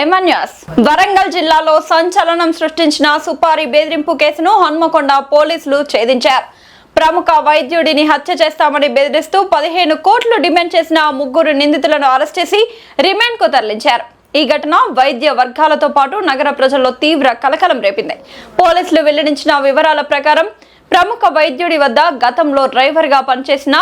ఎమన్యాస్ వరంగల్ జిల్లాలో సంచలనం సృష్టించిన సుపారీ బెదిరింపు కేసును హన్మకొండ పోలీసులు ఛేదించారు. ప్రముఖ వైద్యుడిని హత్య చేస్తామని బెదిరిస్తూ 15 కోట్లు డిమాండ్ చేసిన ముగ్గురు నిందితులను అరెస్ట్ చేసి రిమాండ్ కు తరలించారు. ఈ ఘటన వైద్య వర్గాలతో పాటు నగర ప్రజల్లో తీవ్ర కలకలం రేపింది. పోలీసులు వెల్లడించిన వివరాల ప్రకారం ప్రముఖ వైద్యుడి వద్ద గతంలో డ్రైవర్ గా పనిచేసిన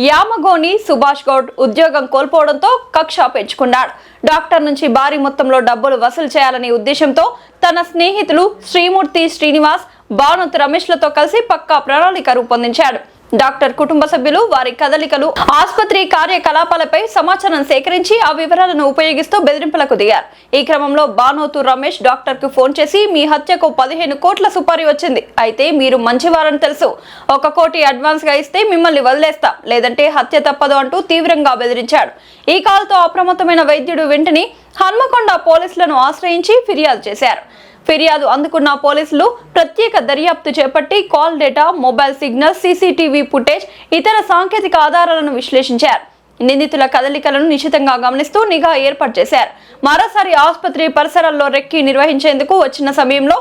యామగోని సుభాష్ గౌడ్ ఉద్యోగం కోల్పోవడంతో కక్ష పెంచుకున్నాడు. డాక్టర్ నుంచి భారీ మొత్తంలో డబ్బులు వసూలు చేయాలనే ఉద్దేశంతో తన స్నేహితులు శ్రీమూర్తి శ్రీనివాస్, భానుత్ రమేష్లతో కలిసి పక్కా ప్రణాళిక రూపొందించాడు. డాక్టర్ కుటుంబ సభ్యులు, వారి కదలికలు, ఆసుపత్రి కార్యకలాపాలపై సమాచారం సేకరించి ఆ వివరాలను ఉపయోగిస్తూ బెదిరింపులకు దిగారు. ఈ క్రమంలో భానుత్ రమేష్ డాక్టర్ కు ఫోన్ చేసి, మీ హత్యకు 15 కోట్ల సుపారీ వచ్చింది, అయితే మీరు మంచివారని తెలుసు, 1 కోటి అడ్వాన్స్ గా ఇస్తే మిమ్మల్ని వదిలేస్తాం, లేదంటే హత్య తప్పదు అంటూ తీవ్రంగా బెదిరించాడు. ఈ కాల్తో అప్రమత్తమైన వైద్యుడు వెంటనే హన్మకొండ పోలీసులను ఆశ్రయించి ఫిర్యాదు చేశారు. ఫిర్యాదు అందుకున్న పోలీసులు ప్రత్యేక దర్యాప్తు చేపట్టి call data, mobile signal, CCTV footage, ఇతర సాంకేతిక ఆధారాలను విశ్లేషించారు. నిందితుల కదలికలను నిశితంగా గమనిస్తూ నిఘా ఏర్పాటు చేశారు. మరోసారి ఆసుపత్రి పరిసరాల్లో రెక్కి నిర్వహించేందుకు వచ్చిన సమయంలో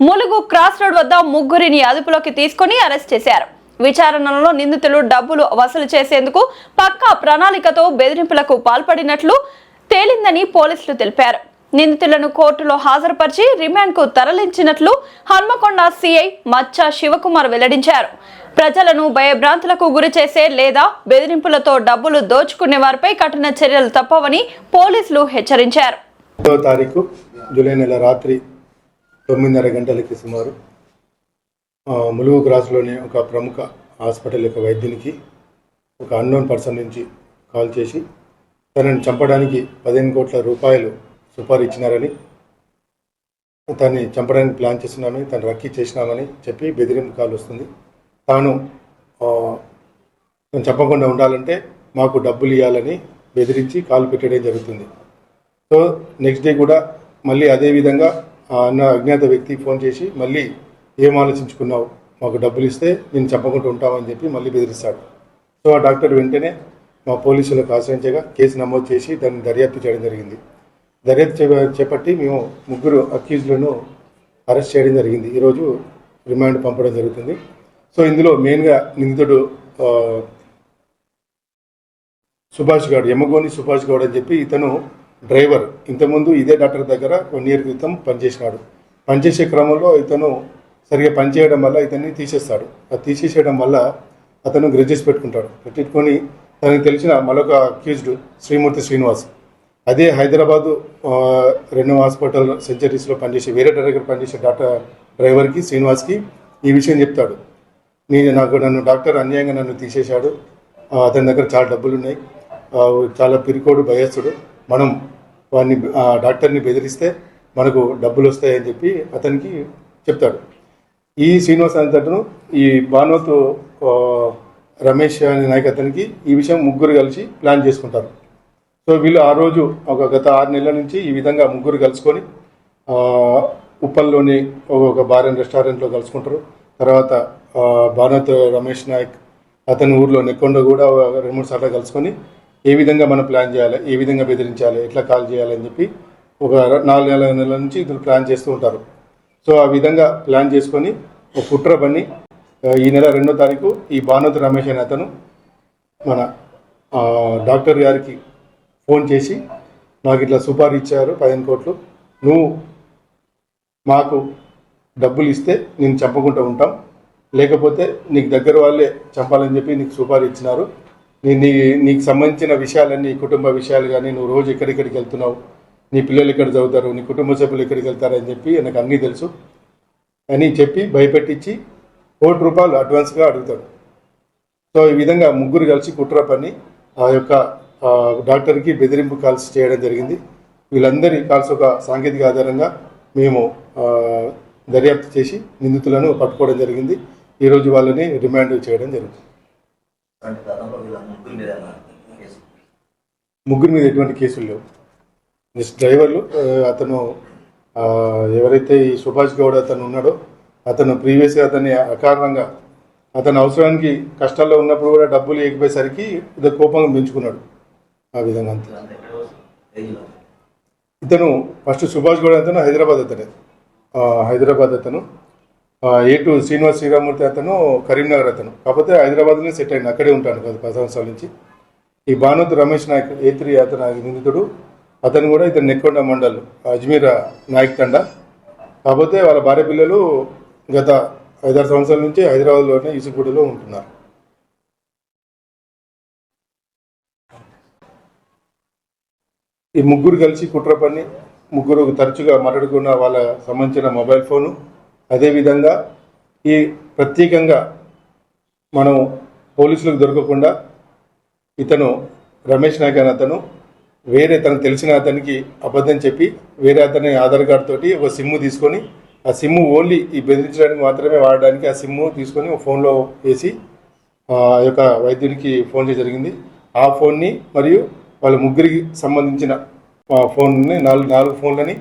ములుగు క్రాస్ రోడ్ వద్ద ముగ్గురిని అదుపులోకి తీసుకుని అరెస్ట్ చేశారు. విచారణలో నిందితులు డబ్బులు వసూలు చేసేందుకు పక్కా ప్రణాళికతో బెదిరింపులకు పాల్పడినట్లు తేలిందని పోలీసులు తెలిపారు. నిందితులను కోర్టులో హాజరుపరిచి రిమాండ్ కు తరలించినట్లు హన్మకొండ సిఐ మచ్చ శివకుమార్ వెల్లడించారు. ప్రజలను భయభ్రాంతులకు గురి చేసే లేదా బెదిరింపులతో డబ్బులు దోచుకునే వారిపై కఠిన చర్యలు తప్పవని పోలీసులు హెచ్చరించారు. 2వ తారీఖు జూలై నెల రాత్రి 9:30 గంటలకి సుమారు ములుగు క్రాస్లోని ఒక ప్రముఖ హాస్పిటల్ యొక్క వైద్యునికి ఒక అన్నోన్ పర్సన్ నుంచి కాల్ చేసి తనని చంపడానికి 15 కోట్ల రూపాయలు సుపారీ ఇచ్చినారని, తనని చంపడానికి ప్లాన్ చేస్తున్నామని, తను రక్కీ చేసినామని చెప్పి బెదిరింపు కాల్ వస్తుంది. తాను చంపకుండా ఉండాలంటే మాకు డబ్బులు ఇవ్వాలని బెదిరించి కాల్ పెట్టడం జరుగుతుంది. సో నెక్స్ట్ డే కూడా మళ్ళీ అదేవిధంగా అన్న అజ్ఞాత వ్యక్తి ఫోన్ చేసి మళ్ళీ ఏం ఆలోచించుకున్నావు, మాకు డబ్బులు ఇస్తే నేను చంపకుండా ఉంటామని చెప్పి మళ్ళీ బెదిరిస్తాడు. సో ఆ డాక్టర్ వెంటనే మా పోలీసులకు ఆశ్రయించగా కేసు నమోదు చేసి దాన్ని దర్యాప్తు చేయడం జరిగింది. దర్యాప్తు చేపట్టి మేము ముగ్గురు అక్యూజ్లను అరెస్ట్ చేయడం జరిగింది. ఈరోజు రిమాండ్ పంపడం జరుగుతుంది. సో ఇందులో మెయిన్గా నిందితుడు సుభాష్ గౌడ్, యమగోని సుభాష్ గౌడ్ అని చెప్పి ఇతను డ్రైవర్. ఇంతకుముందు ఇదే డాక్టర్ దగ్గర 1 year క్రితం పనిచేసినాడు. పనిచేసే క్రమంలో ఇతను సరిగా పనిచేయడం వల్ల ఇతన్ని తీసేస్తాడు. అది తీసేసేయడం వల్ల అతను గ్రెడ్జెస్ పెట్టుకొని తనకు తెలిసిన మరొక అక్యూజ్డ్ శ్రీమూర్తి శ్రీనివాస్, అదే హైదరాబాదు 2వ హాస్పిటల్ సెంచరీస్లో పనిచేసే వేరే దగ్గర పనిచేసే డ్రైవర్కి శ్రీనివాస్కి ఈ విషయం చెప్తాడు. నన్ను డాక్టర్ అన్యాయంగా నన్ను తీసేశాడు, అతని దగ్గర చాలా డబ్బులు ఉన్నాయి, చాలా పిరికోడు భయస్తుడు, మనం వాడిని డాక్టర్ని బెదిరిస్తే మనకు డబ్బులు వస్తాయని చెప్పి అతనికి చెప్తాడు. ఈ శ్రీనివాస్ అతను ఈ భానుత్ రమేష్ అనే నాయకతనికి ఈ విషయం ముగ్గురు కలిసి ప్లాన్ చేసుకుంటారు. సో వీళ్ళు ఆ రోజు గత 6 నెలల నుంచి ఈ విధంగా ముగ్గురు కలుసుకొని ఉప్పల్లోని ఒక బార్ అండ్ రెస్టారెంట్లో కలుసుకుంటారు. తర్వాత భానుత్ రమేష్ నాయక్ అతని ఊర్లో నెక్కొండ కూడా 2-3 సార్లు కలుసుకొని ఏ విధంగా మనం ప్లాన్ చేయాలి, ఏ విధంగా బెదిరించాలి, ఎట్లా కాల్ చేయాలని చెప్పి ఒక 4 నెలల నుంచి ఇద్దరు ప్లాన్ చేస్తూ ఉంటారు. సో ఆ విధంగా ప్లాన్ చేసుకొని ఒక కుట్ర పని ఈ నెల 2వ తారీఖు ఈ భానుత్ రమేష్ అనే అతను మన డాక్టర్ గారికి ఫోన్ చేసి, నాకు ఇట్లా సుపారీ ఇచ్చారు 15 కోట్లు, నువ్వు మాకు డబ్బులు ఇస్తే నేను చంపకుండా ఉంటాం, లేకపోతే నీకు దగ్గర వాళ్ళే చంపాలని చెప్పి నీకు సుపారీ ఇచ్చినారు, నీకు సంబంధించిన విషయాలన్నీ, కుటుంబ విషయాలు కానీ, నువ్వు రోజు ఎక్కడికి వెళ్తున్నావు, నీ పిల్లలు ఎక్కడ చదువుతారు, నీ కుటుంబ సభ్యులు ఎక్కడికి వెళ్తారని చెప్పి నాకు అన్నీ తెలుసు అని చెప్పి భయపెట్టించి 1 కోటి రూపాయలు అడ్వాన్స్గా అడుగుతాడు. సో ఈ విధంగా ముగ్గురు కలిసి కుట్ర పని ఆ యొక్క డాక్టర్కి బెదిరింపు కాల్స్ చేయడం జరిగింది. వీళ్ళందరి కాల్స్ ఒక సాంకేతిక ఆధారంగా మేము దర్యాప్తు చేసి నిందితులను పట్టుకోవడం జరిగింది. ఈరోజు వాళ్ళని రిమాండ్ చేయడం జరుగుతుంది. ముగ్గురి మీద ఎటువంటి కేసులు లేవు. జస్ట్ డ్రైవర్లు. అతను ఎవరైతే ఈ సుభాష్ గౌడ్ అతను ఉన్నాడో అతను ప్రీవియస్గా అతన్ని అకారణంగా అతని అవసరానికి కష్టాల్లో ఉన్నప్పుడు కూడా డబ్బులు ఇవ్వకపోయేసరికి ఇద్దరు కోపంగా పెంచుకున్నాడు. ఆ విధంగా అంతే. ఇతను ఫస్ట్ సుభాష్ గౌడ్ అతను హైదరాబాద్ అతను A2 శ్రీనివాస్ శ్రీరామూర్తి అతను కరీంనగర్ అతను. కాకపోతే హైదరాబాద్లోనే సెట్ అయింది, అక్కడే ఉంటాను కదా 10 సంవత్సరాల నుంచి. ఈ భానుత్ రమేష్ నాయక్ A3 అతను నిందితుడు. అతను కూడా ఇతను నెక్కొండ మండల్ అజ్మీర్ నాయక్ తండా. కాకపోతే వాళ్ళ భార్య పిల్లలు గత 5-6 సంవత్సరాల నుంచి హైదరాబాద్లోనే యూసుఫ్గూడలో ఉంటున్నారు. ఈ ముగ్గురు కలిసి కుట్ర పని, ముగ్గురు తరచుగా మాట్లాడుకున్న వాళ్ళ సంబంధించిన మొబైల్ ఫోను, అదేవిధంగా ఈ ప్రత్యేకంగా మనం పోలీసులకు దొరకకుండా ఇతను రమేష్ నాయక్ అని అతను వేరే తనకు తెలిసిన అతనికి అబద్ధం చెప్పి వేరే అతని ఆధార్ కార్డు తోటి ఒక సిమ్ము తీసుకొని, ఆ సిమ్ము ఓన్లీ ఈ బెదిరించడానికి మాత్రమే వాడడానికి ఆ సిమ్ము తీసుకొని ఒక ఫోన్లో వేసి ఆ యొక్క వైద్యునికి ఫోన్ చేయడం జరిగింది. ఆ ఫోన్ని మరియు వాళ్ళ ముగ్గురికి సంబంధించిన ఫోన్ని 4 ఫోన్లని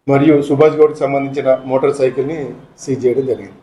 మరియు సుభాష్ గౌడ్కి సంబంధించిన మోటార్ సైకిల్ని సీజ్ చేయడం జరిగింది.